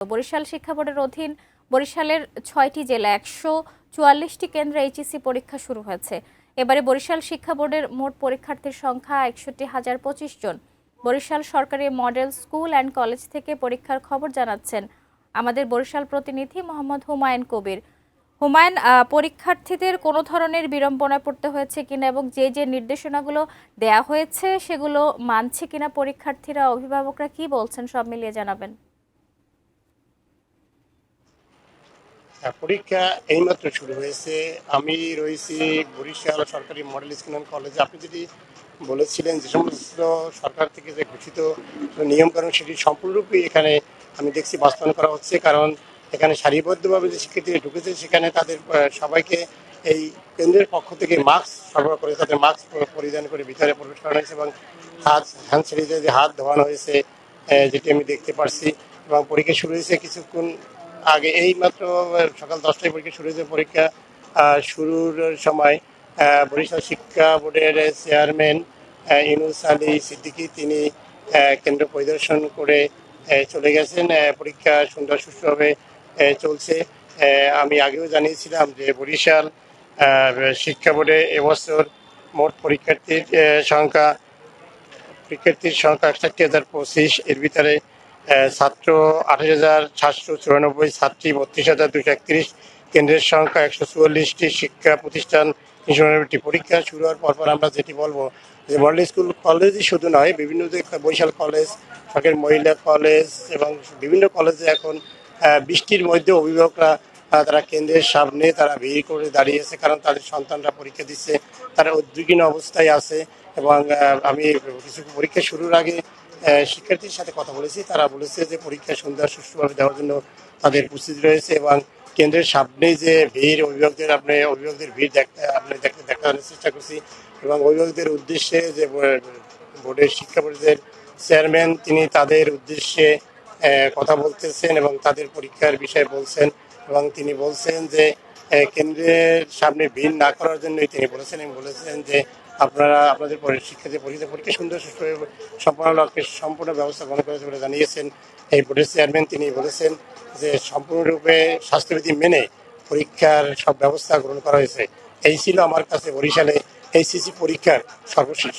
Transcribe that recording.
বরিশাল শিক্ষা বোর্ডের অধীন বরিশালের ৬টি জেলা ১৪৪টি কেন্দ্রে এইচএসসি পরীক্ষা শুরু হয়েছে। এবারে বরিশাল শিক্ষা বোর্ডের মোট পরীক্ষার্থীর সংখ্যা ৬১,০২৫ জন। বরিশাল সরকারি মডেল স্কুল অ্যান্ড কলেজ থেকে পরীক্ষার খবর জানাচ্ছেন আমাদের বরিশাল প্রতিনিধি মোহাম্মদ হুমায়ুন কবির। হুমায়ুন, পরীক্ষার্থীদের কোনো ধরনের বিড়ম্বনায় পড়তে হয়েছে কিনা এবং যে নির্দেশনাগুলো দেয়া হয়েছে সেগুলো মানছে কিনা পরীক্ষার্থীরা, অভিভাবকরা কি বলছেন, সব মিলিয়ে জানাবেন। পরীক্ষা এইমাত্র শুরু হয়েছে। আমি রয়েছি বরিশাল সরকারি মডেল স্কুল অ্যান্ড কলেজে। আপনি যদি বলেছিলেন যে সমস্ত সরকার থেকে যে ঘোষিত নিয়মকানুন সেটি সম্পূর্ণরূপে এখানে আমি দেখছি বাস্তবায়ন করা হচ্ছে। কারণ এখানে সারিবদ্ধভাবে যে শিক্ষার্থীরা ঢুকেছে সেখানে তাদের সবাইকে এই কেন্দ্রের পক্ষ থেকে মাস্ক সরবরাহ করে তাদের মাস্ক পরিধান করে ভিতরে প্রবেশ করানো হয়েছে এবং হ্যান্ড স্যানিটাইজারে হাত ধোয়ানো হয়েছে, যেটি আমি দেখতে পারছি। এবং পরীক্ষা শুরু হয়েছে কিছুক্ষণ আগে, এই মাত্র সকাল 10টায় পরীক্ষা শুরু হয়েছে। পরীক্ষা শুরুর সময় বরিশাল শিক্ষা বোর্ডের চেয়ারম্যান ইউনুস আলী সিদ্দিকী তিনি কেন্দ্র পরিদর্শন করে চলে গেছেন। পরীক্ষা সুন্দর সুষ্ঠুভাবে চলছে। আমি আগেও জানিয়েছিলাম যে বরিশাল শিক্ষা বোর্ডে এবছর মোট সংখ্যা ৬১,০২৫। এর ভিতরে ছাত্র ২৮,৭৯৪, ছাত্রী ৩২,২৩১, কেন্দ্রের সংখ্যা ১৪৪টি, শিক্ষা প্রতিষ্ঠান ৩৯৯টি। পরীক্ষা শুরু হওয়ার পরপর আমরা যেটি বলবো যে মডেল স্কুল কলেজই শুধু নয়, বিভিন্ন যে বরিশাল কলেজ, সরকারি মহিলা কলেজ এবং বিভিন্ন কলেজে এখন বৃষ্টির মধ্যে অভিভাবকরা তারা কেন্দ্রের সামনে তারা ভিড় করে দাঁড়িয়েছে, কারণ তাদের সন্তানরা পরীক্ষা দিচ্ছে, তারা উদ্বিগ্ন অবস্থায় আছে। এবং আমি কিছু পরীক্ষা শুরুর আগে শিক্ষার্থীর সাথে কথা বলেছি, তারা বলেছে যে পরীক্ষা সুন্দর সুষ্ঠুভাবে দেওয়ার জন্য তাদের প্রস্তুতি রয়েছে। এবং কেন্দ্রের সামনে যে ভিড়, অভিভাবকদের ভিড় দেখানোর চেষ্টা করছি। এবং অভিভাবকদের উদ্দেশ্যে যে বোর্ডের শিক্ষা বোর্ডের চেয়ারম্যান তিনি তাদের উদ্দেশ্যে কথা বলতেছেন এবং তাদের পরীক্ষার বিষয়ে বলছেন। এবং তিনি বলছেন যে কেন্দ্রের সামনে ভিড় না করার জন্যই তিনি বলেছেন এবং বলেছেন যে আপনারা আপনাদের শিক্ষার্থী পরীক্ষা সুন্দর সুষ্ঠুভাবে সম্পূর্ণ ব্যবস্থা গ্রহণ করেছে বলে জানিয়েছেন এই বোর্ডের চেয়ারম্যান। তিনি বলেছেন যে সম্পূর্ণরূপে স্বাস্থ্যবিধি মেনে পরীক্ষার সব ব্যবস্থা গ্রহণ করা হয়েছে। এই ছিল আমার কাছে বরিশালে এইচএসসি পরীক্ষার সর্বশেষ।